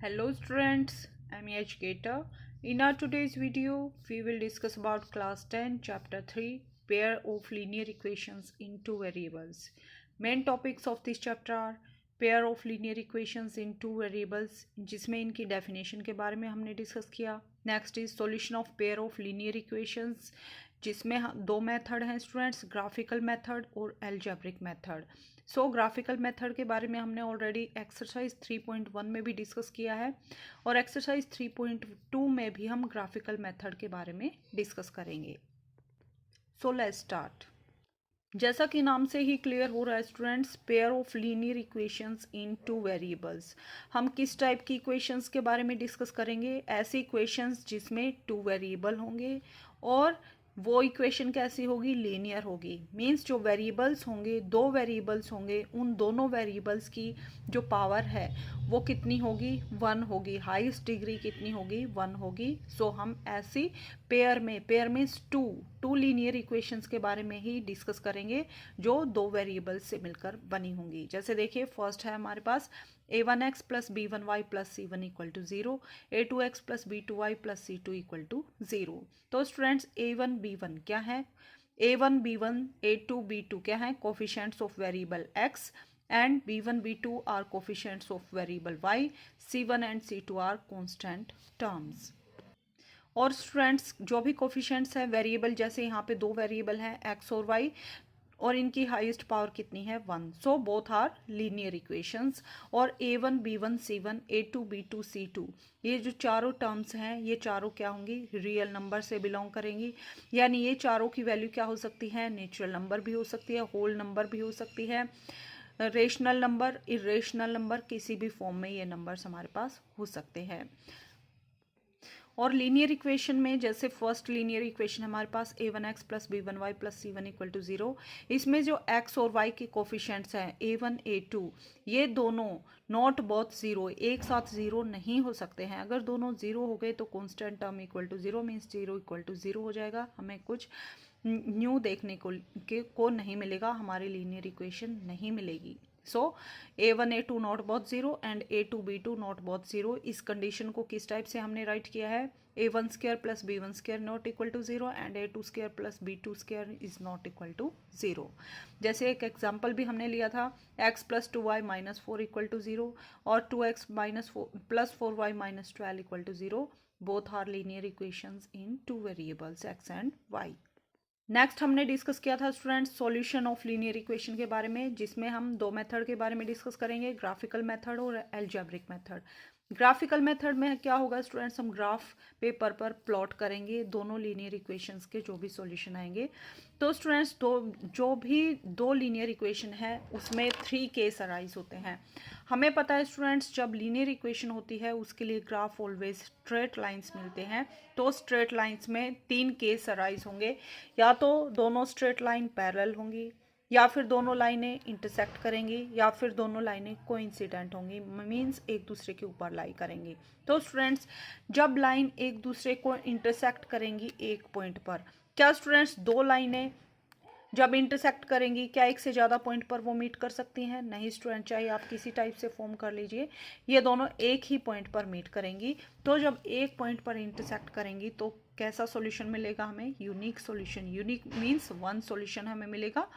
Hello students, I'm Educator. In our today's video, we will discuss about class 10 chapter 3 pair of linear equations in two variables. Main topics of this chapter are pair of linear equations in two variables जिसमें इनकी definition के बारे में हमने discuss किया. Next is solution of pair of linear equations जिसमें दो method हैं स्टूडेंट्स, ग्राफिकल मेथड और एल्जेब्रिक मेथड. सो ग्राफिकल मेथड के बारे में हमने ऑलरेडी एक्सरसाइज 3.1 में भी डिस्कस किया है और एक्सरसाइज 3.2 में भी हम ग्राफिकल मेथड के बारे में डिस्कस करेंगे. So let's start. जैसा कि नाम से ही क्लियर हो रहा है students, pair of linear equations in two variables. हम किस टाइप की इक्वेशंस के बारे में डिस्कस करेंगे? ऐसी इक्वेशंस जिसमें टू वेरिएबल होंगे और वो इक्वेशन कैसी होगी? लीनियर होगी. मींस जो वेरिएबल्स होंगे, दो वेरिएबल्स होंगे, उन दोनों वेरिएबल्स की जो पावर है वो कितनी होगी? 1 होगी. हाईएस्ट डिग्री कितनी होगी? 1 होगी. सो हम ऐसी पेयर में टू लीनियर इक्वेशंस के बारे में ही डिस्कस करेंगे जो दो वेरिएबल्स से मिलकर बनी होंगी. जैसे देखिए, फर्स्ट है हमारे पास a1x plus b1y plus c1 equal to 0, a2x plus b2y plus c2 equal to 0. तो स्टूडेंट्स a1 b1 क्या है? a1 b1 a2 b2 क्या है? Coefficients of variable x and b1 b2 are coefficients of variable y. c1 and c2 are constant terms. और students जो भी coefficients हैं variable, जैसे यहाँ पे दो वेरिएबल हैं x और y और इनकी हाईएस्ट पावर कितनी है? 1. So both are linear equations. और a1 b1 c1 a2 b2 c2 ये जो चारों टर्म्स हैं ये चारों क्या होंगी? रियल नंबर से बिलोंग करेंगी. यानी ये चारों की वैल्यू क्या हो सकती है? नेचुरल नंबर भी हो सकती है, होल नंबर भी हो सकती है, रेशनल नंबर, इरेशनल नंबर, किसी भी फॉर्म में ये नंबर्स हमारे पास हो सकते हैं. और लीनियर इक्वेशन में जैसे फर्स्ट लीनियर इक्वेशन हमारे पास a1x plus b1y plus c1 equal to 0. इसमें जो x और y के कोफिशिएंट्स हैं a1 a2 ये दोनों नॉट बोथ ज़ीरो, एक साथ ज़ीरो नहीं हो सकते हैं. अगर दोनों ज़ीरो हो गए तो constant term equal to 0 means 0 equal to 0 हो जाएगा. हमें कुछ न्यू देखने को नहीं मिलेगा, हमारी लीनियर इक्वेशन नहीं मिलेगी. So a1 a2 not both zero and a2 b2 not both zero. इस कंडीशन को किस टाइप से हमने राइट किया है? a1 square plus b1 square not equal to 0 and a2 square plus b2 square is not equal to 0. जैसे एक example भी हमने लिया था, x plus 2y minus 4 equal to 0 और 2x minus plus 4y minus 12 equal to 0. Both are linear equations in two variables x and y. Next हमने discuss किया था students solution of linear equation के बारे में, जिसमें हम दो मेथड के बारे में डिस्कस करेंगे, ग्राफिकल मेथड और एल्जेब्रिक मेथड. ग्राफिकल मेथड में क्या होगा स्टूडेंट्स? हम ग्राफ पेपर पर प्लॉट करेंगे दोनों लीनियर इक्वेशंस के जो भी सॉल्यूशन आएंगे. तो स्टूडेंट्स जो भी दो लीनियर इक्वेशन है उसमें 3 केस अराइज होते हैं. हमें पता है स्टूडेंट्स जब लीनियर इक्वेशन होती है उसके लिए ग्राफ ऑलवेज स्ट्रेट लाइंस मिलते हैं. तो स्ट्रेट लाइंस में 3 केस अराइज होंगे. या तो दोनों स्ट्रेट लाइन पैरेलल होंगी, या फिर दोनों लाइनें इंटरसेक्ट करेंगी, या फिर दोनों लाइनें कोइंसिडेंट होंगी, मींस एक दूसरे के ऊपर लाई करेंगी. तो स्टूडेंट्स जब लाइन एक दूसरे को इंटरसेक्ट करेंगी एक पॉइंट पर, क्या स्टूडेंट्स दो लाइनें जब इंटरसेक्ट करेंगी क्या एक से ज़्यादा पॉइंट पर वो मीट कर सकती हैं? नहीं स्टूडेंट, चाहे आप किसी टाइप से फॉर्म कर लीजिए, ये दोनों एक ही पॉइंट पर मीट करेंगी. तो जब एक पॉइंट पर इंटरसेक्ट करेंगी तो कैसा सॉल्यूशन मिलेगा हमें? Unique solution. Unique means one solution हमें मिलेगा.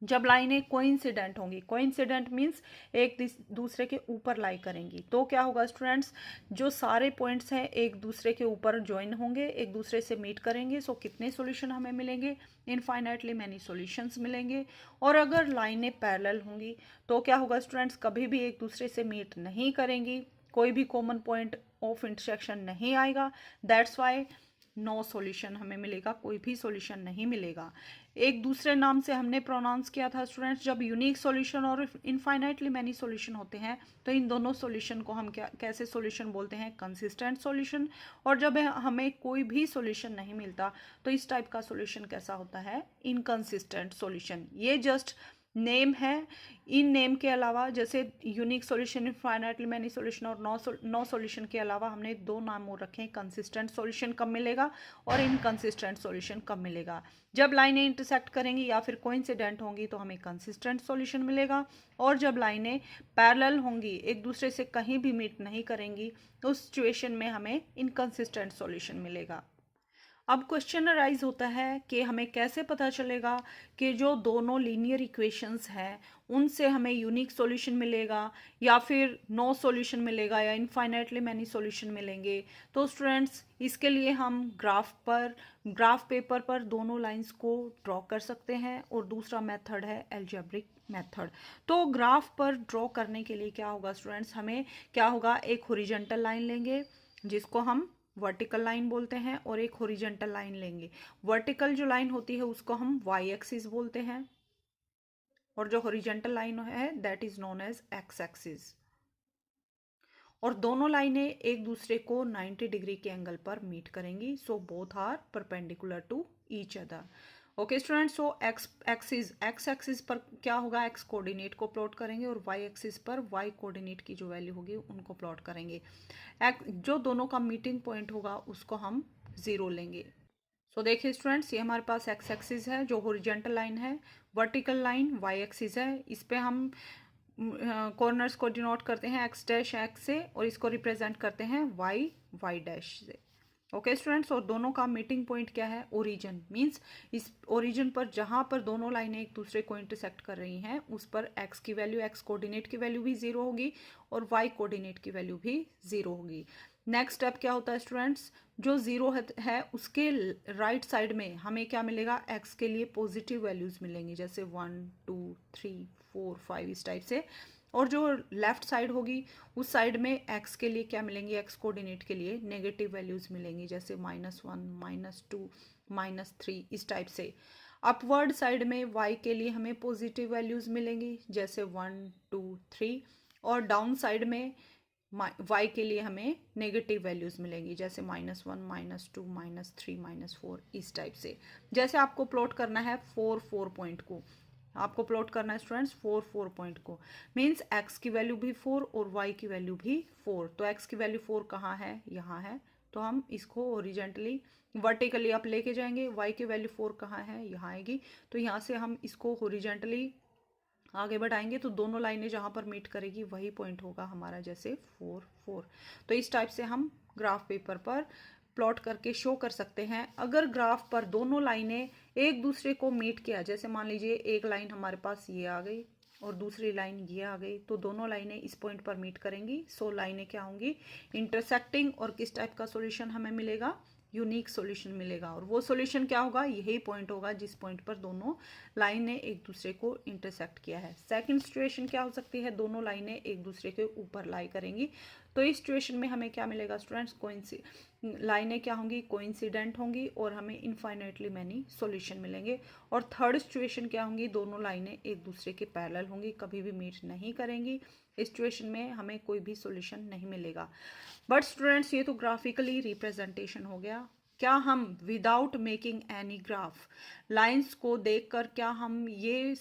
जब लाइनें कोइंसिडेंट होंगी, कोइंसिडेंट मीन्स एक दूसरे के ऊपर लाई करेंगी, तो क्या होगा स्टूडेंट्स? जो सारे पॉइंट्स हैं एक दूसरे के ऊपर ज्वाइन होंगे, एक दूसरे से मीट करेंगे. सो कितने सॉल्यूशन हमें मिलेंगे? इनफाइनाइटली मैनी सॉल्यूशंस मिलेंगे. और अगर लाइनें पैरेलल होंगी तो क्या होगा स्टूडेंट्स? कभी भी एक दूसरे से मीट नहीं करेंगी, कोई भी कॉमन पॉइंट ऑफ इंटरसेक्शन नहीं आएगा. दैट्स वाई नो सॉल्यूशन हमें मिलेगा, कोई भी सॉल्यूशन नहीं मिलेगा. एक दूसरे नाम से हमने प्रोनाउंस किया था स्टूडेंट्स, जब यूनिक सॉल्यूशन और इनफाइनाइटली मैनी सॉल्यूशन होते हैं तो इन दोनों सॉल्यूशन को हम कैसे सॉल्यूशन बोलते हैं? Consistent solution. और जब हमें कोई भी सॉल्यूशन नहीं मिलता तो इस टाइप का सॉल्यूशन कैसा होता है? Inconsistent solution. ये जस्ट नेम है, इन नेम के अलावा जैसे unique solution, infinitely many solution और नो सॉल्यूशन के अलावा हमने दो नाम और रखे हैं, कंसिस्टेंट सॉल्यूशन कब मिलेगा और इनकंसिस्टेंट सॉल्यूशन कब मिलेगा। जब लाइनें इंटरसेक्ट करेंगी या फिर कोइंसिडेंट होंगी तो हमें कंसिस्टेंट सॉल्यूशन मिलेगा, और जब लाइनें पैरेलल होंगी, एक दूसरे से कहीं भी मीट नहीं करेंगी, तो उस सिचुएशन में हमें इनकंसिस्टेंट सॉल्यूशन मिलेगा। अब क्वेश्चन अराइज होता है कि हमें कैसे पता चलेगा कि जो दोनों लीनियर इक्वेशंस हैं उनसे हमें यूनिक सॉल्यूशन मिलेगा या फिर नो सॉल्यूशन मिलेगा या इनफाइनाइटली मैनी सॉल्यूशन मिलेंगे। तो स्टूडेंट्स, इसके लिए हम ग्राफ पेपर पर दोनों लाइंस को ड्रॉ कर सकते हैं, और दूसरा मेथड है एल्जेब्रिक मेथड। तो ग्राफ पर ड्रॉ करने के लिए क्या होगा स्टूडेंट्स, हमें क्या होगा, एक हॉरिजॉन्टल लाइन लेंगे जिसको हम वर्टिकल लाइन बोलते हैं, और एक हॉरिजॉन्टल लाइन लेंगे। वर्टिकल जो लाइन होती है उसको हम वाई एक्सिस बोलते हैं, और जो हॉरिजॉन्टल लाइन है that is known as X axis. और दोनों लाइनें एक दूसरे को 90 डिग्री के एंगल पर मीट करेंगी, so both are perpendicular to each other. Okay students, so X axis पर क्या होगा, एक्स कोऑर्डिनेट को प्लॉट करेंगे, और वाई एक्सिस पर वाई कोऑर्डिनेट की जो वैल्यू होगी उनको प्लॉट करेंगे। जो दोनों का मीटिंग पॉइंट होगा उसको हम 0 लेंगे। सो देखिए स्टूडेंट्स, ये हमारे पास एक्स एक्सिस है जो हॉरिजॉन्टल लाइन है, वर्टिकल लाइन वाई एक्सिस है, इस पे हम कॉर्नर्स को डिनोट करते हैं एक्स डैश एक्स से, और इसको रिप्रेजेंट करते हैं वाई वाई डैश से। ओके स्टूडेंट्स, और दोनों का मीटिंग पॉइंट क्या है, ओरिजिन। मींस इस ओरिजिन पर जहां पर दोनों लाइनें एक दूसरे को इंटरसेक्ट कर रही हैं उस पर एक्स की वैल्यू, एक्स कोऑर्डिनेट की वैल्यू भी 0 होगी, और वाई कोऑर्डिनेट की वैल्यू भी 0 होगी। नेक्स्ट स्टेप क्या होता है स्टूडेंट्स, जो 0 है उसके राइट साइड में हमें क्या मिलेगा, एक्स के लिए पॉजिटिव वैल्यूज मिलेंगी, जैसे 1 2 3 4 5 इस टाइप से। और जो लेफ्ट साइड होगी उस साइड में एक्स के लिए क्या मिलेंगी, एक्स कोऑर्डिनेट के लिए नेगेटिव वैल्यूज मिलेंगी, जैसे -1 -2 -3 इस टाइप से। अपवर्ड साइड में वाई के लिए हमें पॉजिटिव वैल्यूज मिलेंगी, जैसे 1 2 3, और डाउन साइड में वाई के लिए हमें नेगेटिव वैल्यूज मिलेंगी, जैसे -1 -2 -3 -4 इस टाइप से। जैसे आपको प्लॉट करना है 4 पॉइंट को, आपको प्लॉट करना है स्टूडेंट्स 4 पॉइंट को, मीन्स एक्स की वैल्यू भी 4 और वाई की वैल्यू भी 4। तो एक्स की वैल्यू 4 कहाँ है, यहाँ है, तो हम इसको ओरिजेंटली वर्टिकली अप लेके जाएंगे। वाई की वैल्यू 4 कहाँ है, यहाँ आएगी, तो यहाँ से हम इसको ओरिजेंटली आगे बढ़ाएंगे, तो दोनों लाइनें जहां पर मीट करेगी वही पॉइंट होगा हमारा, जैसे 4 4। तो इस टाइप से हम ग्राफ पेपर पर प्लॉट करके शो कर सकते हैं। अगर ग्राफ पर दोनों लाइनें एक दूसरे को मीट किया, जैसे मान लीजिए एक लाइन हमारे पास ये आ गई और दूसरी लाइन ये आ गई, तो दोनों लाइनें इस पॉइंट पर मीट करेंगी, सो लाइनें क्या होंगी, इंटरसेक्टिंग, और किस टाइप का सॉल्यूशन हमें मिलेगा, यूनिक सॉल्यूशन मिलेगा। और वो सॉल्यूशन क्या होगा, यही पॉइंट होगा जिस पॉइंट पर दोनों लाइन ने एक दूसरे को इंटरसेक्ट किया है। सेकंड सिचुएशन क्या हो सकती है, दोनों लाइनें एक दूसरे के ऊपर लाई करेंगी, तो इस सिचुएशन में हमें क्या मिलेगा स्टूडेंट्स, लाइनें क्या होंगी, कोइंसिडेंट होंगी, और हमें इनफाइनाइटली मैनी सॉल्यूशन मिलेंगे। और थर्ड सिचुएशन क्या होंगी, दोनों लाइनें एक दूसरे के पैरेलल होंगी, कभी भी मीट नहीं करेंगी, इस सिचुएशन में हमें कोई भी सॉल्यूशन नहीं मिलेगा। बट स्टूडेंट्स, ये तो ग्राफिकली रिप्रेजेंटेशन हो गया। क्या हम without making any graph, lines को देखकर क्या हम ये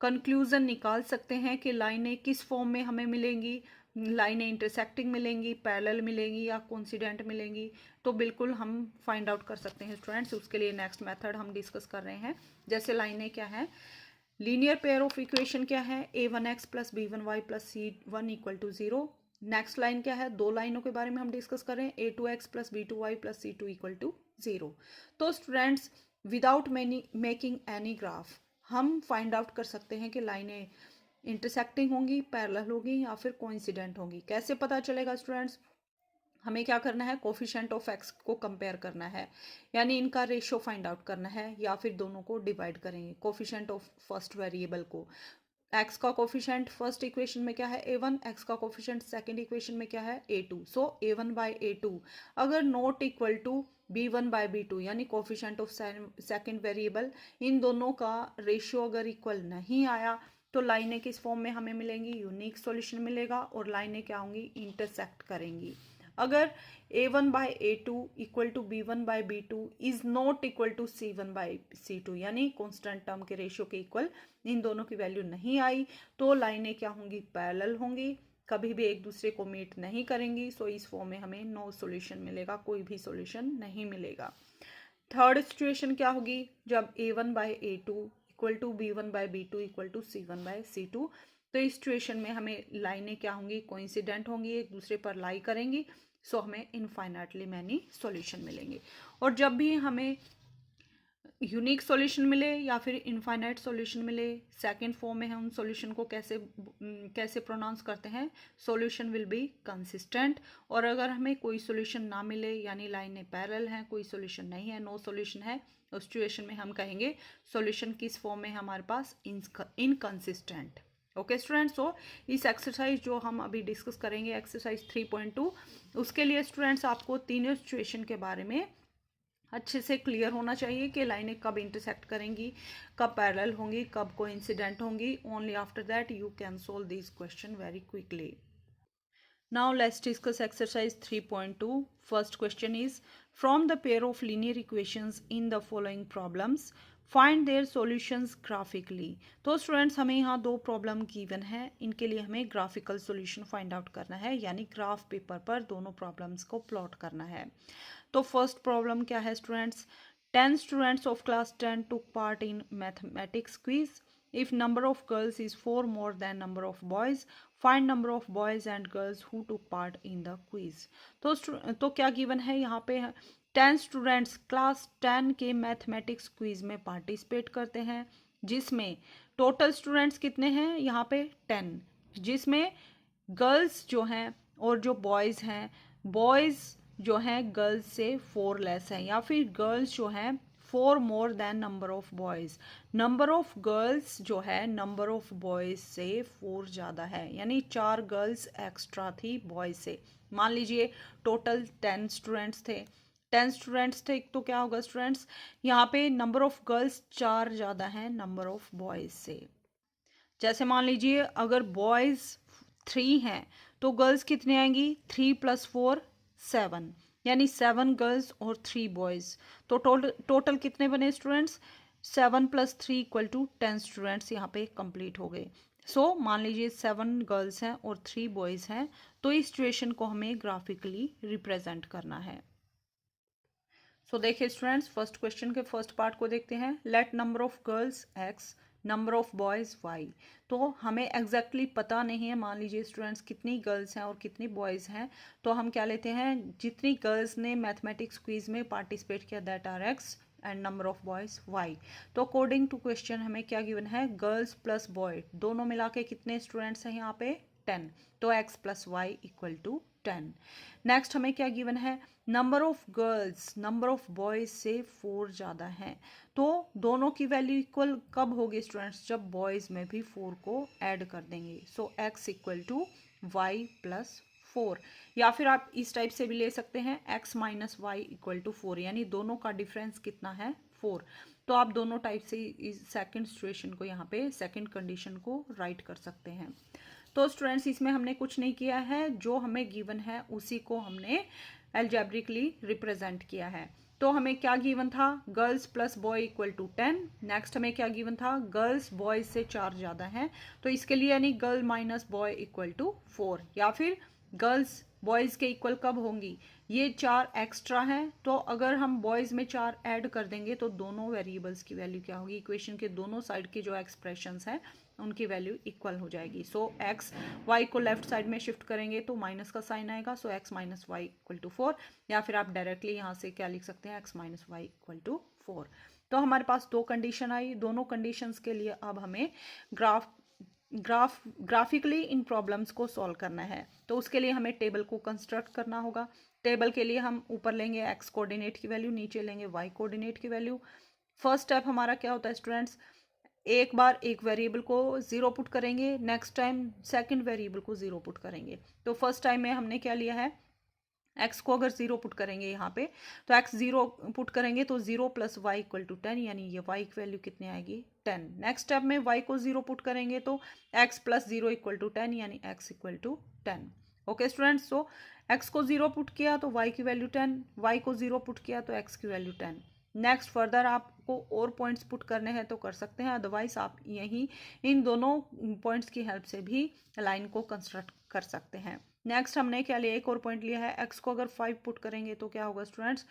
कंक्लूजन निकाल सकते हैं कि लाइनें किस फॉर्म में हमें मिलेंगी, लाइनें इंटरसेक्टिंग मिलेंगी, पैरेलल मिलेंगी, या कोइंसिडेंट मिलेंगी? तो बिल्कुल हम फाइंड आउट कर सकते हैं स्टूडेंट्स। उसके लिए नेक्स्ट मेथड हम डिस्कस कर रहे हैं। जैसे लाइनें क्या है, लीनियर पेयर ऑफ इक्वेशन क्या है, a1x plus b1y plus c1 equal to 0। Next line क्या है, दो लाइनों के बारे में हम डिस्कस करें, a2x plus b2y plus c2 equal to 0। तो students, without making any graph हम फाइंड आउट कर सकते हैं कि लाइनें इंटरसेक्टिंग होंगी, पैरेलल होंगी, या फिर कोइंसिडेंट होंगी। कैसे पता चलेगा स्टूडेंट्स, हमें क्या करना है, कोफिशिएंट ऑफ एक्स को कंपेयर करना है, यानी इनका रेशियो फाइंड आउट करना है, या फिर दोनों को डिवाइड करेंगे। कोफिशिएंट ऑफ फर्स्ट वेरिएबल को, एक्स का कोफिशिएंट फर्स्ट इक्वेशन में क्या है a1, एक्स का कोफिशिएंट सेकंड इक्वेशन में क्या है a2, so a1 by a2 अगर not equal to b1 by b2, यानी कोफिशिएंट ऑफ सेकंड वेरिएबल, इन दोनों का रेशियो अगर इक्वल नहीं आया तो लाइनें किस फॉर्म में हमें मिलेंगी, यूनिक सॉल्यूशन मिलेगा, और लाइनें क्या होंगी, इंटरसेक्ट करेंगी। अगर a1/a2 equal to b1/b2 is not equal to c1/c2, यानी कांस्टेंट टर्म के रेशियो के इक्वल इन दोनों की वैल्यू नहीं आई, तो लाइनें क्या होंगी, पैरेलल होंगी, कभी भी एक दूसरे को मीट नहीं करेंगी। सो इस फॉर्म में हमें नो सॉल्यूशन मिलेगा, कोई भी सॉल्यूशन नहीं मिलेगा। थर्ड सिचुएशन क्या होगी, जब a1/a2 equal to b1/b2 equal to c1/c2, तो इस सिचुएशन में हमें लाइनें क्या होंगी, कोइंसिडेंट होंगी, एक दूसरे पर लाई करेंगी। सो हमें इनफाइनाइटली मैनी सॉल्यूशन मिलेंगे। और जब भी हमें यूनिक सॉल्यूशन मिले या फिर इनफाइनाइट सॉल्यूशन मिले, सेकंड फॉर्म में हम सॉल्यूशन को कैसे प्रोनाउंस करते हैं, सॉल्यूशन विल बी कंसिस्टेंट। और अगर हमें कोई सॉल्यूशन ना मिले, यानी लाइनें पैरेलल हैं, कोई सॉल्यूशन नहीं है, नो सॉल्यूशन है, उस सिचुएशन में हम कहेंगे सॉल्यूशन किस फॉर्म में हमारे पास, इनकंसिस्टेंट। ओके स्टूडेंट्स, सो इस एक्सरसाइज जो हम अभी डिस्कस करेंगे, एक्सरसाइज 3.2, उसके लिए स्टूडेंट्स आपको तीनों सिचुएशन के बारे में अच्छे से क्लियर होना चाहिए कि लाइनें कब इंटरसेक्ट करेंगी, कब पैरेलल होंगी, कब कोइंसिडेंट होंगी। Only after that you can solve this question very quickly. Now let's discuss exercise 3.2. First question is, from the pair of linear equations in the following problems, find their solutions graphically. तो students हमें यहाँ दो problem given है, इनके लिए हमें graphical solution find out करना है, यानी ग्राफ पेपर पर दोनों प्रॉब्लम्स को प्लॉट करना है। तो फर्स्ट प्रॉब्लम क्या है students, 10 students of class 10 took part in mathematics quiz. If number of girls is 4 more than number of boys, find number of boys and girls who took part in the quiz. तो क्या given है यहाँ पे, 10 students class 10 के mathematics quiz में participate करते हैं, जिसमें टोटल स्टूडेंट्स कितने हैं यहाँ पे 10, जिसमें गर्ल्स जो हैं और जो बॉयज़ हैं, बॉयज़ जो हैं गर्ल्स से 4 लेस हैं, या फिर गर्ल्स जो हैं 4 more than number of boys, number of girls जो है नंबर ऑफ बॉयज़ से 4 ज़्यादा है, यानी 4 गर्ल्स एक्स्ट्रा थी बॉयज़ से। मान लीजिए टोटल 10 स्टूडेंट्स थे, 10 स्टूडेंट्स थे, तो क्या होगा स्टूडेंट्स, यहाँ पे नंबर ऑफ गर्ल्स 4 ज़्यादा है नंबर ऑफ बॉयज़ से। जैसे मान लीजिए अगर बॉयज़ 3 हैं तो गर्ल्स कितने आएंगी, 3 + 4 7, यानी 7 गर्ल्स और 3 बॉयज़। तो टोटल कितने बने स्टूडेंट्स, 7 + 3 = 10 स्टूडेंट्स यहाँ पे कंप्लीट हो गए। सो मान लीजिए 7 गर्ल्स हैं और 3 बॉयज़ हैं, तो इस सिचुएशन को हमें ग्राफिकली रिप्रेजेंट करना है। सो देखिए स्टूडेंट्स, फर्स्ट क्वेश्चन के फर्स्ट पार्ट को देखते हैं। Let number of girls x, number of boys y। तो हमें एग्जैक्टली पता नहीं है, मान लीजिए स्टूडेंट्स कितनी गर्ल्स हैं और कितनी बॉयज़ हैं, तो हम क्या लेते हैं, जितनी गर्ल्स ने मैथमेटिक्स क्विज में पार्टिसिपेट किया that are x and number of boys y। तो अकॉर्डिंग टू क्वेश्चन हमें क्या गिवन है, गर्ल्स प्लस बॉय दोनों मिला के कितने स्टूडेंट्स हैं यहाँ पे 10, तो x + y = 10। नेक्स्ट हमें क्या गिवन है, number of girls number of boys से 4 ज़्यादा हैं, तो दोनों की वैल्यू इक्वल कब होगी स्टूडेंट्स, जब बॉयज़ में भी 4 को ऐड कर देंगे। सो x = y + 4, या फिर आप इस टाइप से भी ले सकते हैं, x - y = 4, यानी दोनों का डिफरेंस कितना है 4। तो आप दोनों टाइप से इस सेकंड सिचुएशन को यहाँ पे सेकंड कंडीशन को राइट कर सकते हैं। तो स्टूडेंट्स इसमें हमने कुछ नहीं किया है, जो हमें गिवन है उसी को हमने एल्जेब्रिकली रिप्रेजेंट किया है। तो हमें क्या गिवन था, गर्ल्स प्लस बॉय = 10। नेक्स्ट हमें क्या गिवन था, गर्ल्स बॉयज से 4 ज़्यादा हैं, तो इसके लिए यानी गर्ल माइनस बॉय = 4, या फिर गर्ल्स बॉयज़ के इक्वल कब होंगी, ये 4 एक्स्ट्रा हैं, तो अगर हम बॉयज़ में 4 ऐड कर देंगे तो दोनों वेरिएबल्स की वैल्यू क्या होगी, इक्वेशन के दोनों साइड के जो एक्सप्रेशंस हैं उनकी वैल्यू इक्वल हो जाएगी। सो x y को लेफ्ट साइड में शिफ्ट करेंगे तो माइनस का साइन आएगा, सो x - y = 4, या फिर आप डायरेक्टली यहाँ से क्या लिख सकते हैं, x - y = 4। तो हमारे पास दो कंडीशन आई, दोनों कंडीशंस के लिए अब हमें ग्राफिकली इन प्रॉब्लम्स को सॉल्व करना है। तो उसके लिए हमें टेबल को कंस्ट्रक्ट करना होगा। टेबल के लिए हम ऊपर लेंगे x कोऑर्डिनेट की वैल्यू, नीचे लेंगे y कोऑर्डिनेट की वैल्यू। फर्स्ट स्टेप हमारा क्या होता है स्टूडेंट्स, एक बार एक वेरिएबल को 0 पुट करेंगे, नेक्स्ट टाइम सेकंड वेरिएबल को 0 पुट करेंगे। तो फर्स्ट टाइम में हमने क्या लिया है, x को अगर 0 पुट करेंगे यहाँ पे, तो x 0 पुट करेंगे तो 0 + y = 10, यानी ये y की वैल्यू कितनी आएगी 10। नेक्स्ट स्टेप में y को 0 पुट करेंगे तो x + 0 = 10, यानी x = 10। ओके स्टूडेंट्स, सो x को 0 पुट किया तो y की वैल्यू 10, y को 0 पुट किया तो x की वैल्यू 10। नेक्स्ट फर्दर आपको और पॉइंट्स पुट करने हैं तो कर सकते हैं, अदरवाइज आप यही इन दोनों पॉइंट्स की हेल्प से भी लाइन को कंस्ट्रक्ट कर सकते हैं। नेक्स्ट हमने क्या लिया, एक और पॉइंट लिया है, x को अगर 5 पुट करेंगे तो क्या होगा स्टूडेंट्स,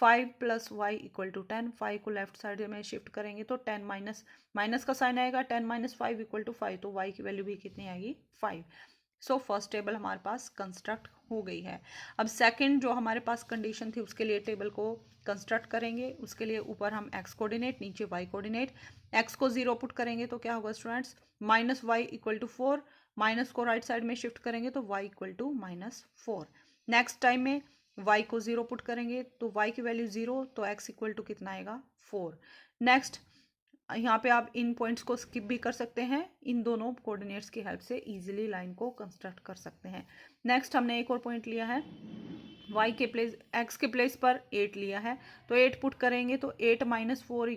5 + y = 10। 5 को लेफ्ट साइड में शिफ्ट करेंगे तो 10 माइनस का साइन आएगा, 10 - 5 = 5, तो y की वैल्यू भी कितनी आएगी, 5। सो फर्स्ट टेबल हमारे पास कंस्ट्रक्ट हो गई है। अब सेकंड जो हमारे पास कंडीशन थी उसके लिए टेबल को कंस्ट्रक्ट करेंगे। उसके लिए ऊपर हम x कोऑर्डिनेट, नीचे y कोऑर्डिनेट। x को 0 पुट करेंगे तो क्या होगा स्टूडेंट्स, -y = 4। माइनस को राइट साइड में शिफ्ट करेंगे तो y = -4। नेक्स्ट टाइम में y को 0 पुट करेंगे तो y की वैल्यू 0, तो x = कितना आएगा, 4। नेक्स्ट यहाँ पे आप इन पॉइंट्स को स्किप भी कर सकते हैं, इन दोनों कोऑर्डिनेट्स की हेल्प से इजीली लाइन को कंस्ट्रक्ट कर सकते हैं। नेक्स्ट हमने एक और पॉइंट लिया है, y के प्लेस x के प्लेस पर 8 लिया है, तो 8 पुट करेंगे तो 8 - y = 4।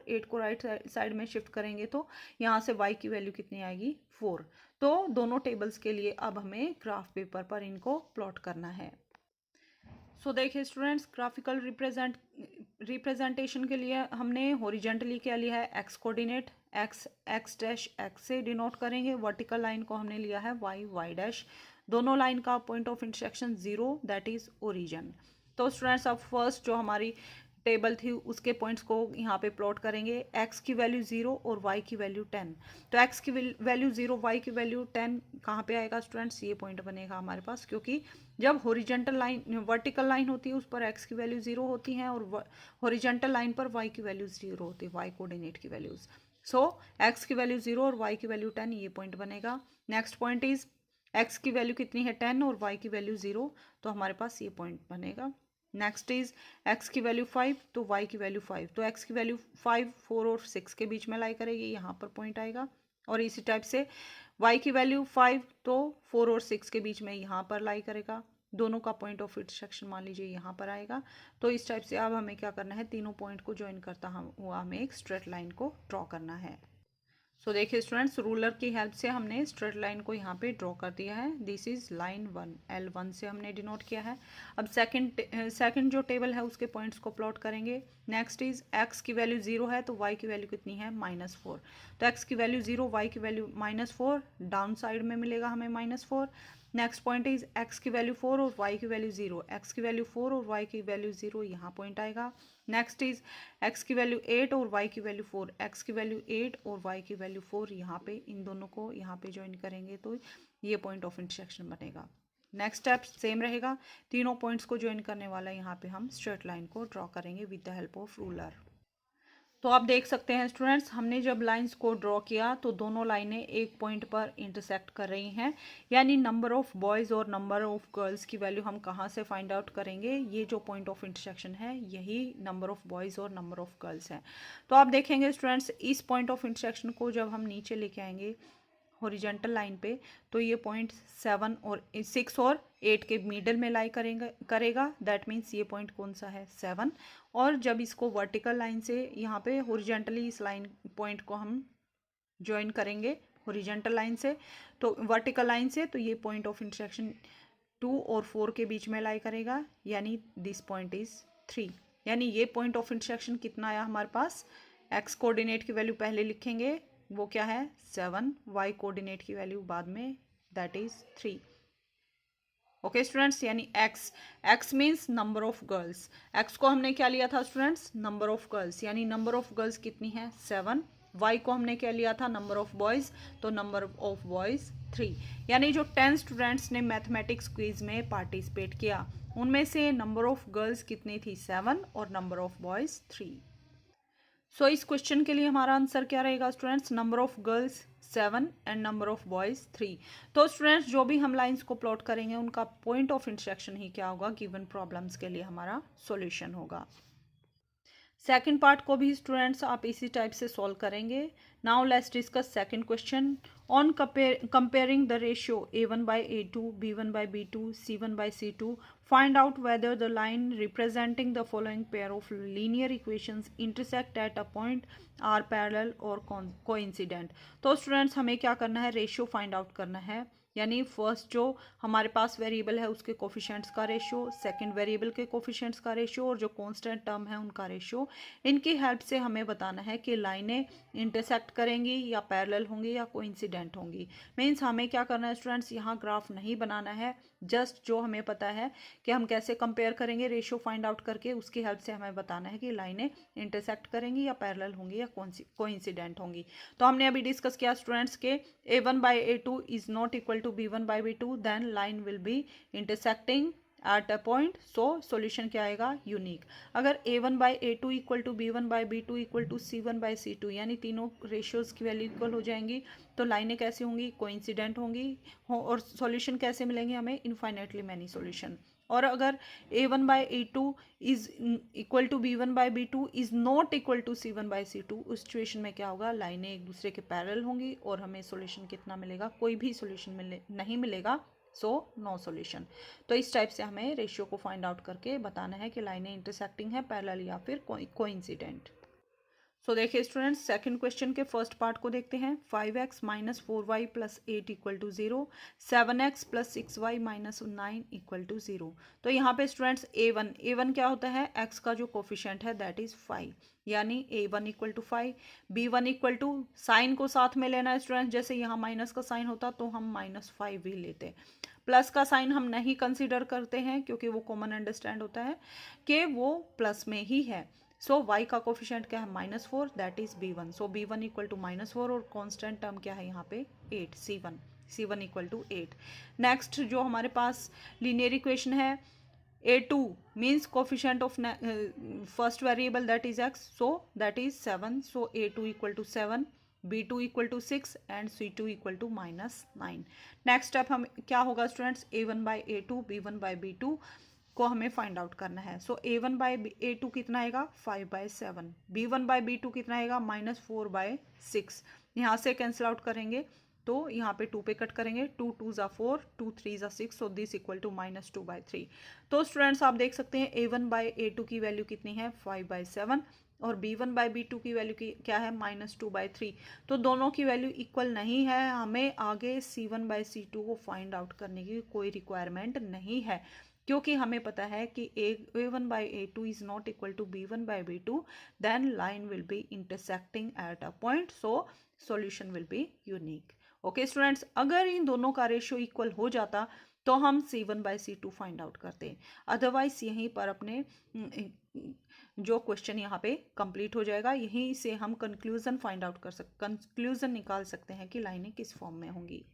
8 को राइट साइड में शिफ्ट करेंगे तो यहाँ से y की वैल्यू कितनी आएगी, 4। तो दोनों टेबल्स के लिए अब हमें ग्राफ पेपर पर इनको प्लॉट करना है। सो देखिए स्टूडेंट्स, ग्राफिकल रिप्रेजेंटेशन के लिए हमने हॉरिजेंटली क्या लिया है, x coordinate, x dash x से डिनोट करेंगे। वर्टिकल लाइन को हमने लिया है y डैश। दोनों लाइन का point of intersection 0, that is origin. तो स्टूडेंट्स अब फर्स्ट जो हमारी टेबल थी उसके पॉइंट्स को यहाँ पे प्लॉट करेंगे। x की वैल्यू 0 और y की वैल्यू 10। तो x की वैल्यू 0, y की वैल्यू 10 कहाँ पे आएगा स्टूडेंट्स, ये पॉइंट बनेगा हमारे पास, क्योंकि जब हॉरिजेंटल लाइन वर्टिकल लाइन होती है उस पर x की वैल्यू 0 होती है और हॉरिजेंटल लाइन पर y की वैल्यू 0 होती है, y कोऑर्डिनेट की वैल्यूज। सो x की वैल्यू 0 और y की वैल्यू 10, ये पॉइंट बनेगा। नेक्स्ट पॉइंट इज x की वैल्यू कितनी है, 10 और y की वैल्यू 0, तो हमारे पास ये पॉइंट बनेगा। नेक्स्ट इज x की वैल्यू 5 तो y की वैल्यू 5, तो x की वैल्यू 5, 4 और 6 के बीच में लाई करेगी, यहाँ पर पॉइंट आएगा। और इसी टाइप से y की वैल्यू 5 तो 4 और 6 के बीच में यहाँ पर लाई करेगा, दोनों का पॉइंट ऑफ इंटरसेक्शन मान लीजिए यहाँ पर आएगा। तो इस टाइप से अब हमें क्या करना है, तीनों पॉइंट को ज्वाइन करता हुआ हमें एक स्ट्रेट लाइन को ड्रॉ करना है। सो देखिए स्टूडेंट्स, रूलर की हेल्प से हमने स्ट्रेट लाइन को यहाँ पे ड्रॉ कर दिया है। दिस इज लाइन 1, L1 से हमने डिनोट किया है। अब सेकंड जो टेबल है उसके पॉइंट्स को प्लॉट करेंगे। नेक्स्ट इज x की वैल्यू 0 है तो y की वैल्यू कितनी है, -4। तो x की वैल्यू 0, y की वैल्यू -4, डाउन साइड में मिलेगा हमें -4। नेक्स्ट पॉइंट इज x की वैल्यू 4 और y की वैल्यू 0, x की वैल्यू 4 और y की वैल्यू 0, यहाँ पॉइंट आएगा। नेक्स्ट इज x की वैल्यू 8 और y की वैल्यू 4, x की वैल्यू 8 और y की वैल्यू 4, यहाँ पे इन दोनों को यहाँ पे ज्वाइन करेंगे तो ये पॉइंट ऑफ इंटरसेक्शन बनेगा। नेक्स्ट स्टेप सेम रहेगा, तीनों पॉइंट्स को ज्वाइन करने वाला यहाँ पे हम स्ट्रेट लाइन को ड्रॉ करेंगे with the help of ruler. तो आप देख सकते हैं स्टूडेंट्स, हमने जब लाइंस को ड्रॉ किया तो दोनों लाइनें एक पॉइंट पर इंटरसेक्ट कर रही हैं, यानी नंबर ऑफ बॉयज़ और नंबर ऑफ गर्ल्स की वैल्यू हम कहाँ से फाइंड आउट करेंगे, ये जो पॉइंट ऑफ इंटरसेक्शन है यही नंबर ऑफ बॉयज़ और नंबर ऑफ गर्ल्स हैं। तो आप देखेंगे स्टूडेंट्स, इस पॉइंट ऑफ इंटरसेक्शन को जब हम नीचे लेके आएंगे हॉरिजेंटल लाइन पे तो ये पॉइंट 6 और 8 के मिडल में लाई करेगा, दैट मीन्स ये पॉइंट कौन सा है, 7। और जब इसको वर्टिकल लाइन से यहाँ पे हॉरिजेंटली इस लाइन पॉइंट को हम ज्वाइन करेंगे हॉरिजेंटल लाइन से, तो वर्टिकल लाइन से, तो ये पॉइंट ऑफ इंटरसेक्शन 2 और 4 के बीच में लाई करेगा, यानी दिस पॉइंट इज 3। यानी ये पॉइंट ऑफ इंटरसेक्शन कितना आया हमारे पास, एक्स कोऑर्डिनेट की वैल्यू पहले लिखेंगे, वो क्या है 7, वाई कोऑर्डिनेट की वैल्यू बाद में, दैट इज 3। ओके स्टूडेंट्स, यानी x means number of girls, x को हमने क्या लिया था स्टूडेंट्स, नंबर ऑफ गर्ल्स, यानी नंबर ऑफ गर्ल्स कितनी है 7। y को हमने क्या लिया था, नंबर ऑफ बॉयज़, तो नंबर ऑफ बॉयज़ 3। यानी जो 10 स्टूडेंट्स ने मैथमेटिक्स क्विज में पार्टिसिपेट किया उनमें से नंबर ऑफ गर्ल्स कितनी थी, 7 और नंबर ऑफ बॉयज़ 3। सो इस क्वेश्चन के लिए हमारा आंसर क्या रहेगा students, number of girls 7 and number of boys 3। तो स्टूडेंट्स जो भी हम लाइंस को प्लॉट करेंगे उनका पॉइंट ऑफ इंटरसेक्शन ही क्या होगा, गिवन प्रॉब्लम्स के लिए हमारा सॉल्यूशन होगा। सेकंड पार्ट को भी स्टूडेंट्स आप इसी टाइप से सॉल्व करेंगे। Now let's discuss second question. On comparing the ratio a1 by a2, b1 by b2, c1 by c2, find out whether the line representing the following pair of linear equations intersect at a point, are parallel or coincident. तो students हमें क्या करना है, ratio find out करना है, यानी first जो हमारे पास वेरिएबल है उसके कोफिशिएंट्स का रेशियो, सेकंड वेरिएबल के कोफिशिएंट्स का रेशियो और जो कांस्टेंट टर्म है उनका रेशियो। इनकी हेल्प से हमें बताना है कि लाइनें इंटरसेक्ट करेंगी या पैरेलल होंगी या कोइंसिडेंट होंगी। मीन्स हमें क्या करना है स्टूडेंट्स, यहाँ ग्राफ नहीं बनाना है, जस्ट जो हमें पता है कि हम कैसे कंपेयर करेंगे रेशियो फाइंड आउट करके, उसकी हेल्प से हमें बताना है कि लाइनें इंटरसेक्ट करेंगी या पैरेलल होंगी या कोइंसिडेंट होंगी। तो हमने अभी डिस्कस किया स्टूडेंट्स के a1 by a2 is not equal to b1 by b2, then line will be intersecting at a point, so solution क्या आएगा, यूनिक। अगर a1 by a2 equal to b1 by b2 equal to c1 by c2, यानी तीनों ratios की value equal हो जाएंगी, तो लाइनें कैसी होंगी, कोइंसिडेंट होंगी और सॉल्यूशन कैसे मिलेंगे हमें, इनफाइनाइटली मैनी सॉल्यूशन। और अगर a1 by a2 is equal to b1 by b2 is not equal to c1 by c2, उस सिचुएशन में क्या होगा, लाइनें एक दूसरे के पैरेलल होंगी और हमें सॉल्यूशन कितना मिलेगा, कोई भी सॉल्यूशन नहीं मिलेगा, सो नो सॉल्यूशन। तो इस टाइप से हमें रेशियो को फाइंड आउट करके बताना है कि लाइनें इंटरसेक्टिंग है, पैरेलल या फिर कोइंसिडेंट। सो देखिए स्टूडेंट्स, सेकंड क्वेश्चन के फर्स्ट पार्ट को देखते हैं। 5x minus 4y plus 8 equal to 0, 7x plus 6y minus 9 equal to 0। तो यहाँ पे स्टूडेंट्स a1 क्या होता है, x का जो कोफिशिएंट है दैट इज 5, यानी a1 equal to 5, b1 equal to, sign को साथ में लेना है स्टूडेंट्स, जैसे यहाँ माइनस का साइन होता तो हम -5 भी लेते, प्लस का साइन हम नहीं कंसीडर करते हैं क्योंकि वो कॉमन अंडरस्टैंड होता है कि वो प्लस में ही है। सो y का कोफिशिएंट क्या है, -4, that is b1, so b1 equal to -4 और कांस्टेंट टर्म क्या है यहाँ पे 8, c1 इक्वल टू 8। नेक्स्ट जो हमारे पास लीनियर इक्वेशन है, a2 means coefficient of first variable that is x, so that is 7, so a2 equal to 7, b2 equal to 6 and c2 equal to -9। Next step हम क्या होगा students, a1 by a2, b1 by b2 को हमें find out करना है। सो a1 by a2 कितना आएगा, 5/7, b1 by b2 कितना आएगा, -4/6। यहाँ से कैंसिल आउट करेंगे तो यहाँ पे 2 पे कट करेंगे, 2 2 ज़ा 4, 2 3 ज़ा 6, सो दिस इक्वल टू -2/3। तो स्टूडेंट्स आप देख सकते हैं a1 बाई a2 की वैल्यू कितनी है, 5/7, और b1 बाई b2 की वैल्यू की क्या है, -2/3। तो दोनों की वैल्यू इक्वल नहीं है, हमें आगे c1 बाई c2 को फाइंड आउट करने की कोई रिक्वायरमेंट नहीं है, क्योंकि हमें पता है कि a1 by a2 is not equal to b1 by b2, then line will be intersecting at a point, so solution will be unique. Okay students, अगर इन दोनों का रेशियो इक्वल हो जाता तो हम c1 by c2 find out करते, otherwise यहीं पर अपने जो क्वेश्चन यहाँ पे कंप्लीट हो जाएगा, यहीं से हम कंक्लूजन निकाल सकते हैं कि लाइनें किस फॉर्म में होंगी।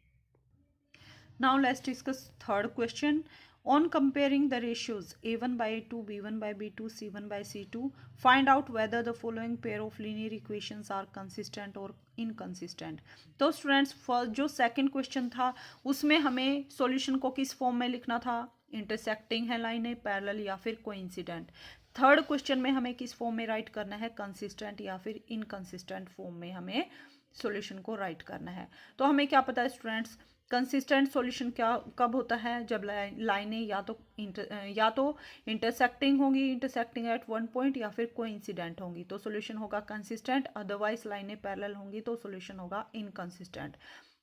Now let's discuss third question. On comparing the ratios a1 by a2, b1 by b2, c1 by c2, find out whether the following pair of linear equations are consistent or inconsistent। तो students जो second question था उसमें हमें solution को किस form में लिखना था, इंटरसेक्टिंग है लाइनें, पैरेलल या फिर कोइंसिडेंट। थर्ड क्वेश्चन में हमें किस फॉर्म में राइट करना है, कंसिस्टेंट या फिर इनकंसिस्टेंट फॉर्म में हमें सॉल्यूशन को राइट करना है। तो हमें क्या पता है स्टूडेंट्स, कंसिस्टेंट सॉल्यूशन क्या कब होता है, जब लाइनें या तो इंटरसेक्टिंग होंगी, इंटरसेक्टिंग एट वन पॉइंट, या फिर कोइंसिडेंट होंगी तो सॉल्यूशन होगा कंसिस्टेंट, अदरवाइज लाइनें पैरेलल होंगी तो सॉल्यूशन होगा इनकंसिस्टेंट।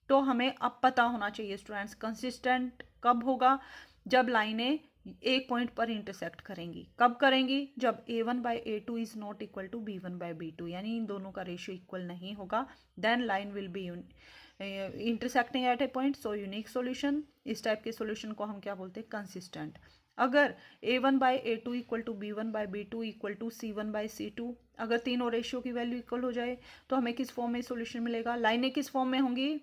तो हमें अब पता होना चाहिए स्टूडेंट्स कंसिस्टेंट कब होगा, जब लाइनें एक पॉइंट पर इंटरसेक्ट करेंगी। कब करेंगी, जब a1 by a2 is not equal to b1 by b2, यानी इन दोनों का रेशियो इक्वल नहीं होगा, then line will be intersecting at a point, so unique solution. इस टाइप के सॉल्यूशन को हम क्या बोलते हैं, कंसिस्टेंट। अगर a1 by a2 equal to b1 by b2 equal to c1 by c2, अगर तीनों रेशियो की वैल्यू इक्वल हो जाए तो हमें किस फॉर्म में सॉल्यूशन मिलेगा, लाइनें किस फॉर्म में होंगी,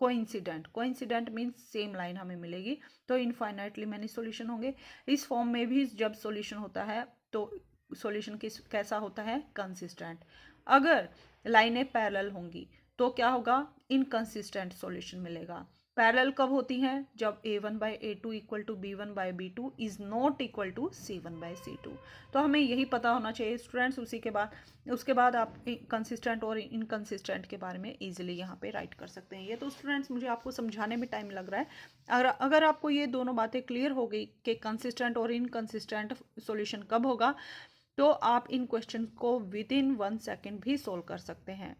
कोइंसिडेंट मीन्स सेम लाइन हमें मिलेगी, तो इनफाइनाइटली मैनी सॉल्यूशन होंगे। इस फॉर्म में भी जब सॉल्यूशन होता है तो सॉल्यूशन कैसा होता है, कंसिस्टेंट। अगर लाइनें पैरेलल होंगी तो क्या होगा, इनकंसिस्टेंट सॉल्यूशन मिलेगा। पैरेलल कब होती हैं? जब a1/a2 equal to b1/b2 is not equal to c1/c2। तो हमें यही पता होना चाहिए स्टूडेंट्स। उसके बाद आप कंसिस्टेंट और इनकंसिस्टेंट के बारे में इजीली यहाँ पे राइट कर सकते हैं। ये तो स्टूडेंट्स मुझे आपको समझाने में टाइम लग रहा है। अगर आपको ये दोनों बातें क्लियर हो गई कि कंसिस्टेंट और इनकंसिस्टेंट सॉल्यूशन कब होगा, तो आप इन क्वेश्चन को विद इन 1 सेकेंड भी सोल्व कर सकते हैं।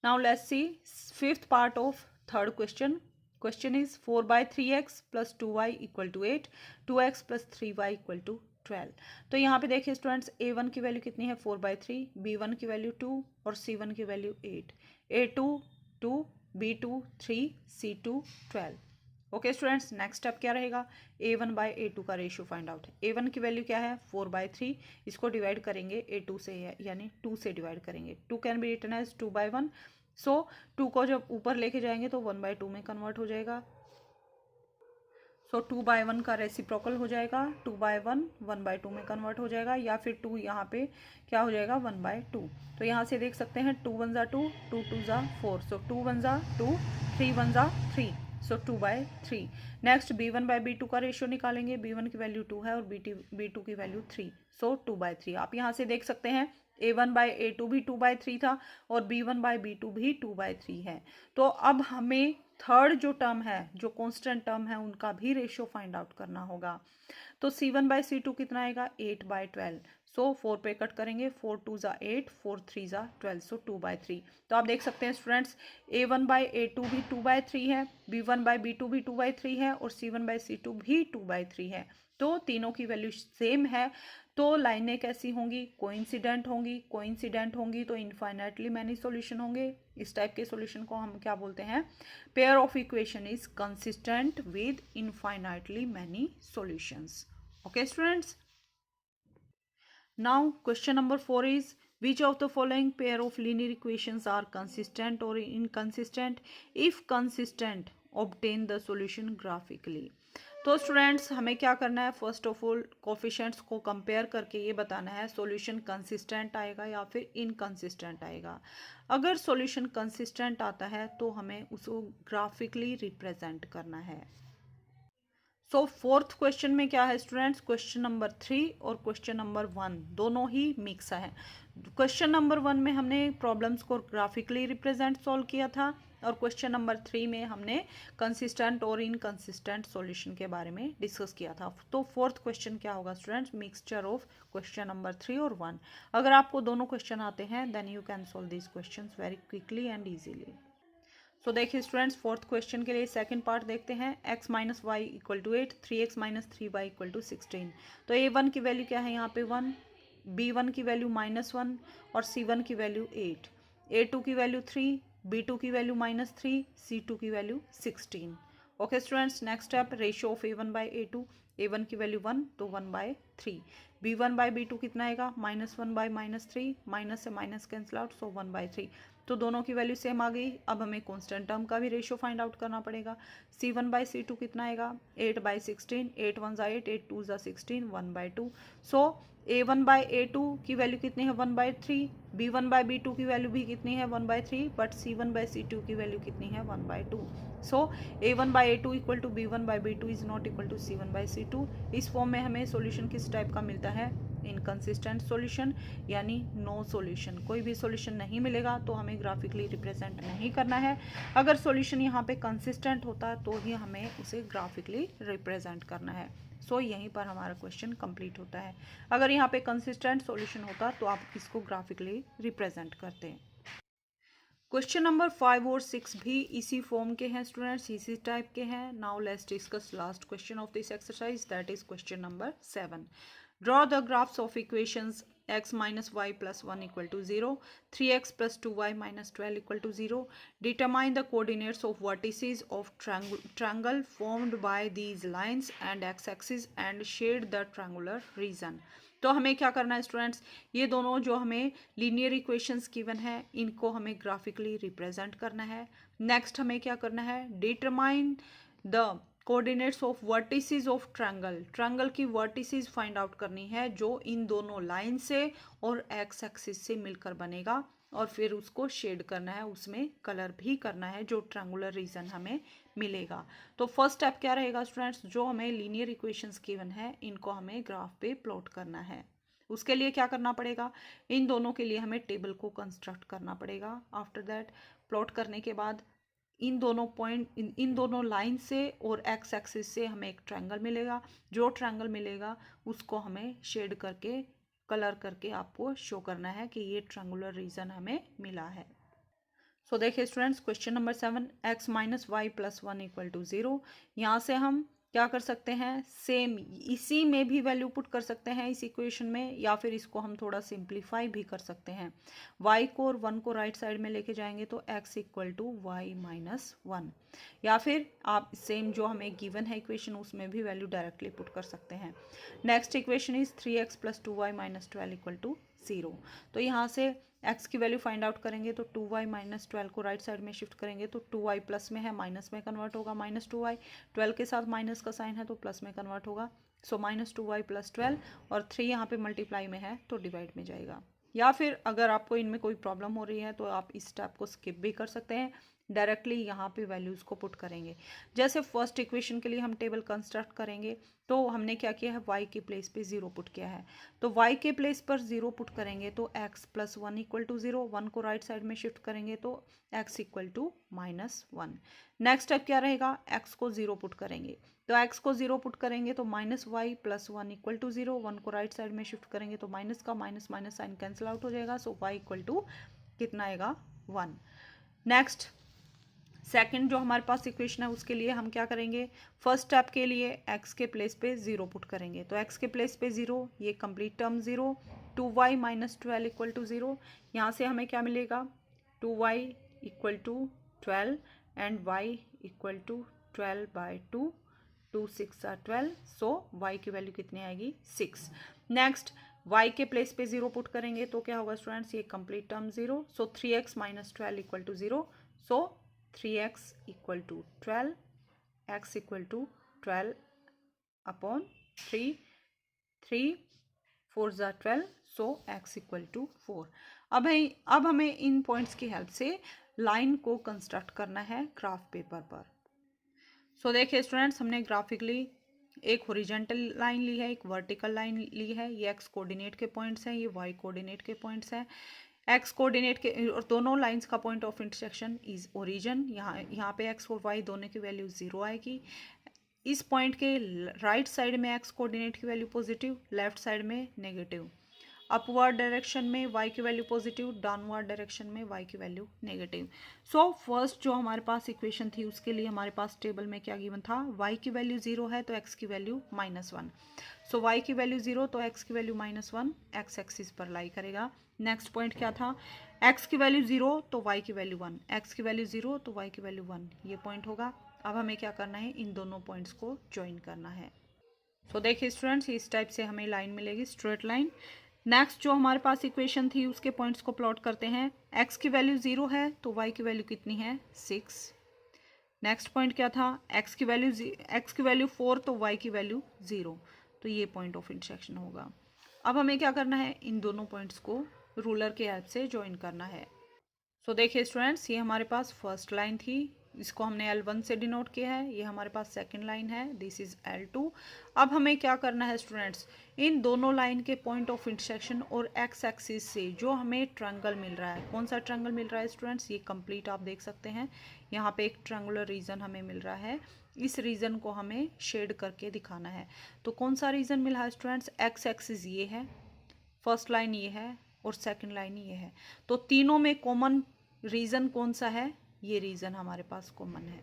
Now let's C fifth part of third question. Question is 4 by 3x plus 2y equal to 8, 2x plus 3y equal to 12। तो यहाँ पे देखिए स्टूडेंट्स, a1 की वैल्यू कितनी है 4/3, b1 की वैल्यू 2 और c1 की value 8, a2 2, b2 3, c2 12। Okay students, next step क्या रहेगा? a1/a2 का रेशियो फाइंड आउट है। a1 की वैल्यू क्या है 4/3, इसको डिवाइड करेंगे a2 से, यानी 2 से डिवाइड करेंगे। 2 कैन बी रिटन एज 2/1। सो 2 को जब ऊपर लेके जाएंगे तो 1/2 में कन्वर्ट हो जाएगा। सो 2/1 का रेसिप्रोकल हो जाएगा, 2/1 1/2 में कन्वर्ट हो जाएगा, या फिर 2 यहाँ पे क्या हो जाएगा 1/2। तो यहाँ से देख सकते हैं 2 1 2, 2 2 4, सो 2 1 2, 3 1 3, सो 2/3। नेक्स्ट b1/b2 का रेशियो निकालेंगे। b1 की वैल्यू 2 है और b2 की वैल्यू 3, सो 2/3। आप यहाँ से देख सकते हैं a1/a2 भी 2/3 था और b1/b2 भी 2/3 है। तो अब हमें थर्ड जो टर्म है, जो कांस्टेंट टर्म है, उनका भी रेशियो फाइंड आउट करना होगा। तो c1/c2 कितना आएगा 8/12। सो 4 पे कट करेंगे, 4 2 8, 4 3 12, सो 2/3। तो आप देख सकते हैं स्टूडेंट्स, a1/a2 भी 2/3 है, b1/b2 भी 2/3 है और c1/c2 भी 2/3 है। तो तीनों की वैल्यू सेम है। तो लाइनें कैसी होंगी? कोइंसिडेंट होंगी। कोइंसिडेंट होंगी तो इनफाइनाइटली मैनी सॉल्यूशन होंगे। इस टाइप के सॉल्यूशन को हम क्या बोलते हैं? Pair of equation is consistent with infinitely many solutions. Okay students, now question number 4 is, which of the following pair of linear equations are consistent or inconsistent? If consistent, obtain the solution graphically। तो students हमें क्या करना है? First of all coefficients को compare करके ये बताना है सॉल्यूशन कंसिस्टेंट आएगा या फिर इनकंसिस्टेंट आएगा। अगर सॉल्यूशन कंसिस्टेंट आता है तो हमें उसको ग्राफिकली रिप्रेजेंट करना है। सो फोर्थ क्वेश्चन में क्या है स्टूडेंट्स? क्वेश्चन नंबर 3 और क्वेश्चन नंबर 1 दोनों ही मिक्स है। क्वेश्चन नंबर 1 में हमने प्रॉब्लम्स को ग्राफिकली रिप्रेजेंट सॉल्व किया था और क्वेश्चन नंबर 3 में हमने कंसिस्टेंट और इनकंसिस्टेंट सॉल्यूशन के बारे में डिस्कस किया था। तो फोर्थ क्वेश्चन क्या होगा students? Mixture of question number 3 और 1। अगर आपको दोनों क्वेश्चन आते हैं then you can solve these question very quickly and easily. So देखिए स्टूडेंट्स, फोर्थ क्वेश्चन के लिए सेकंड पार्ट देखते हैं। x minus Y equal to 8, 3x minus 3y equal to 16। तो a1 की वैल्यू क्या है यहाँ पे 1, b1 की वैल्यू -1 और c1 की वैल्यू 8, a2 की वैल्यू 3, b2 की वैल्यू -3, c2 की value 16। Okay students, next step ratio of a1/a2। a1 की वैल्यू 1 तो 1/3, b1/b2 कितना आएगा -1/-3, माइनस से माइनस कैंसिल आउट, सो 1/3। तो दोनों की वैल्यू सेम आ गई। अब हमें कांस्टेंट टर्म का भी रेशियो फाइंड आउट करना पड़ेगा। c1/c2 कितना आएगा 8/16, 8 1 8, 8 2 16, 1/2। सो a1/a2 की वैल्यू कितनी है 1/3, b1/b2 की वैल्यू भी कितनी है 1/3, बट c1/c2 की वैल्यू कितनी है 1/2। So a1/a2 equal to b1/b2 is not equal to c1/c2। इस फॉर्म में हमें सॉल्यूशन किस टाइप का मिलता है? इनकंसिस्टेंट सॉल्यूशन, यानी नो सॉल्यूशन। कोई भी सॉल्यूशन नहीं मिलेगा तो हमें ग्राफिकली रिप्रेजेंट नहीं करना है। अगर सॉल्यूशन यहाँ पे कंसिस्टेंट होता है तो ही हमें उसे ग्राफिकली रिप्रेजेंट करना है। सो यहीं पर हमारा क्वेश्चन कंप्लीट होता है। अगर यहाँ पे कंसिस्टेंट सॉल्यूशन होता तो आप इसको ग्राफिकली रिप्रेजेंट करते हैं। क्वेश्चन नंबर 5 और 6 भी इसी फॉर्म के हैं स्टूडेंट्स, इसी टाइप के हैं। Now let's discuss last question of this exercise, that is question number 7। Draw the graphs of equations x minus y plus 1 equal to 0, 3x plus 2y minus 12 equal to 0. Determine the coordinates of vertices of triangle formed by these lines and x-axis and shade the triangular region. तो हमें क्या करना है students? ये दोनों जो हमें linear equations given है इनको हमें ग्राफिकली रिप्रेजेंट करना है। नेक्स्ट हमें क्या करना है? Determine the coordinates of vertices of triangle. Triangle की वर्टिसेस फाइंड आउट करनी है जो इन दोनों लाइन से और एक्स एक्सिस से मिलकर बनेगा और फिर उसको शेड करना है, उसमें कलर भी करना है जो ट्रायंगुलर रीजन हमें मिलेगा। तो फर्स्ट स्टेप क्या रहेगा स्टूडेंट्स, जो हमें लीनियर इक्वेशंस गिवन है इनको हमें ग्राफ पे प्लॉट करना है। उसके लिए क्या करना पड़ेगा, इन दोनों के लिए हमें टेबल को कंस्ट्रक्ट करना पड़ेगा। आफ्टर दैट प्लॉट करने के बाद इन दोनों पॉइंट इन दोनों लाइन से और एक्स एक्सिस से हमें एक ट्रायंगल मिलेगा। जो ट्रायंगल मिलेगा उसको हमें शेड करके कलर करके आपको शो करना है कि ये ट्रायंगुलर रीजन हमें मिला है। सो देखिए students, question number 7, x minus Y plus 1 equal to 0। यहाँ से हम क्या कर सकते हैं, सेम इसी में भी वैल्यू पुट कर सकते हैं इस इक्वेशन में, या फिर इसको हम थोड़ा सिंप्लीफाई भी कर सकते हैं। y को और 1 को राइट साइड में लेके जाएंगे तो x equal to Y minus 1, या फिर आप सेम जो हमें गिवन है इक्वेशन उसमें भी वैल्यू डायरेक्टली पुट कर सकते हैं। Next equation is 3x plus 2y minus 12 equal to 0। तो यहाँ से x की वैल्यू फाइंड आउट करेंगे तो 2y माइनस 12 को राइट साइड में शिफ्ट करेंगे तो 2y प्लस में है माइनस में कन्वर्ट होगा, माइनस 2y 12 के साथ माइनस का साइन है तो प्लस में कन्वर्ट होगा। सो माइनस 2y प्लस 12 और 3 यहाँ पे मल्टीप्लाई में है तो डिवाइड में जाएगा। या फिर अगर आपको इनमें कोई प्रॉब्लम हो रही है तो आप इस स्टेप को स्किप भी कर सकते हैं, डायरेक्टली यहाँ पे वैल्यूज़ को पुट करेंगे। जैसे फर्स्ट इक्वेशन के लिए हम टेबल कंस्ट्रक्ट करेंगे तो हमने क्या किया है, y के प्लेस पे 0 पुट किया है। तो y के प्लेस पर 0 पुट करेंगे तो x प्लस 1 इक्वल टू 0, 1 को राइट साइड में शिफ्ट करेंगे तो x equal to minus 1। Next step क्या रहेगा, x को 0 पुट करेंगे तो x को 0 पुट करेंगे तो minus Y plus 1 equal to 0, 1 को राइट साइड में शिफ्ट करेंगे तो माइनस का minus minus sign cancel out हो जाएगा। सो y इक्वल टू कितना आएगा, 1। नेक्स्ट सेकंड जो हमारे पास इक्वेशन है उसके लिए हम क्या करेंगे, फर्स्ट स्टेप के लिए x के प्लेस पे 0 पुट करेंगे तो x के प्लेस पे 0, ये complete term 0, 2y minus 12 equal to 0। यहाँ से हमें क्या मिलेगा, 2y equal to 12 and y equal to 12 by 2, 2 6 12। So y की वैल्यू कितनी आएगी, 6। नेक्स्ट y के प्लेस पे 0 पुट करेंगे तो क्या होगा स्टूडेंट्स, ये complete term 0। So 3x minus 12 equal to 0। So 3x equal to 12, x equal to 12 upon 3, 3 4 ज़ा 12। So x equal to 4। अब हमें इन पॉइंट्स की हेल्प से लाइन को कंस्ट्रक्ट करना है ग्राफ पेपर पर। सो देखिए स्टूडेंट्स, हमने ग्राफिकली एक हॉरिजॉन्टल लाइन ली है, एक वर्टिकल लाइन ली है। ये x कोऑर्डिनेट के पॉइंट्स हैं, ये y कोऑर्डिनेट के पॉइंट्स हैं। x कोऑर्डिनेट के और दोनों लाइंस का point of intersection is origin. यहाँ पे x और y दोनों की वैल्यू 0 आएगी। इस पॉइंट के राइट साइड में x कोऑर्डिनेट की वैल्यू पॉजिटिव, लेफ्ट साइड में नेगेटिव। अपवर्ड डायरेक्शन में y की वैल्यू पॉजिटिव, डाउनवर्ड डायरेक्शन में y की वैल्यू नेगेटिव। सो फर्स्ट जो हमारे पास इक्वेशन थी उसके लिए हमारे पास टेबल में क्या गिवन था, y की वैल्यू 0 है तो x की वैल्यू -1। सो y की वैल्यू 0 तो x की वैल्यू -1 x एक्सिस पर लाई करेगा। नेक्स्ट पॉइंट क्या था, x की वैल्यू 0 तो y की वैल्यू 1, x की वैल्यू 0 तो y की वैल्यू 1, ये पॉइंट होगा। अब हमें क्या करना है, इन दोनों पॉइंट्स को ज्वाइन करना है। तो देखिए स्टूडेंट्स, इस टाइप से हमें लाइन मिलेगी, स्ट्रेट लाइन। नेक्स्ट जो हमारे पास इक्वेशन थी उसके पॉइंट्स को प्लॉट करते हैं। x की वैल्यू 0 है तो y की वैल्यू कितनी है, 6। नेक्स्ट पॉइंट क्या था, x की वैल्यू 4 तो y की वैल्यू 0, तो ये पॉइंट ऑफ इंटरसेक्शन होगा। अब हमें क्या करना है, इन दोनों पॉइंट्स को रूलर के हेल्प से ज्वाइन करना है। सो देखिए स्टूडेंट्स, ये हमारे पास फर्स्ट लाइन थी, इसको हमने L1 से डिनोट किया है। ये हमारे पास सेकंड लाइन है, दिस इज L2। अब हमें क्या करना है स्टूडेंट्स, इन दोनों लाइन के पॉइंट ऑफ इंटरसेक्शन और एक्स एक्सिस से जो हमें ट्रायंगल मिल रहा है, कौन सा ट्रायंगल मिल रहा है स्टूडेंट्स, ये कंप्लीट आप देख सकते हैं। यहाँ पे एक ट्रायंगुलर रीजन हमें मिल रहा है, इस रीजन को हमें शेड करके दिखाना है। तो कौन सा रीजन मिला है स्टूडेंट्स, एक्स एक्सिस ये है, फर्स्ट लाइन ये है और सेकेंड लाइन ये है। तो तीनों में कॉमन रीजन कौन सा है, ये रीजन हमारे पास कॉमन है।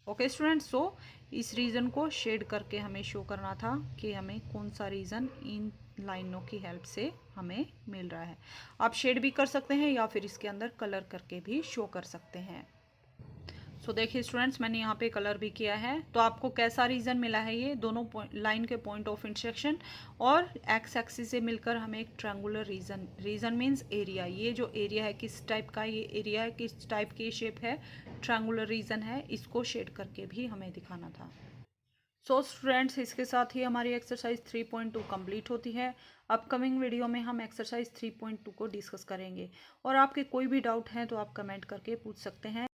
ओके स्टूडेंट्स, सो इस रीजन को शेड करके हमें शो करना था कि हमें कौन सा रीजन इन लाइनों की हेल्प से हमें मिल रहा है। आप शेड भी कर सकते हैं या फिर इसके अंदर कलर करके भी शो कर सकते हैं। सो देखिए स्टूडेंट्स, मैंने यहाँ पे कलर भी किया है। तो आपको कैसा रीजन मिला है, ये दोनों लाइन के पॉइंट ऑफ इंटरसेक्शन और एक्स एक्सिस से मिलकर हमें एक ट्रायंगुलर रीजन मींस एरिया। ये जो एरिया है किस टाइप का, ये एरिया है किस टाइप की शेप है, ट्रायंगुलर रीजन है, इसको शेड करके भी हमें दिखाना था। सो स्टूडेंट्स, इसके साथ ही हमारी एक्सरसाइज 3.2 कंप्लीट होती है। अपकमिंग वीडियो में हम एक्सरसाइज 3.2 को डिस्कस करेंगे और आपके कोई भी डाउट हैं तो आप कमेंट करके पूछ सकते हैं।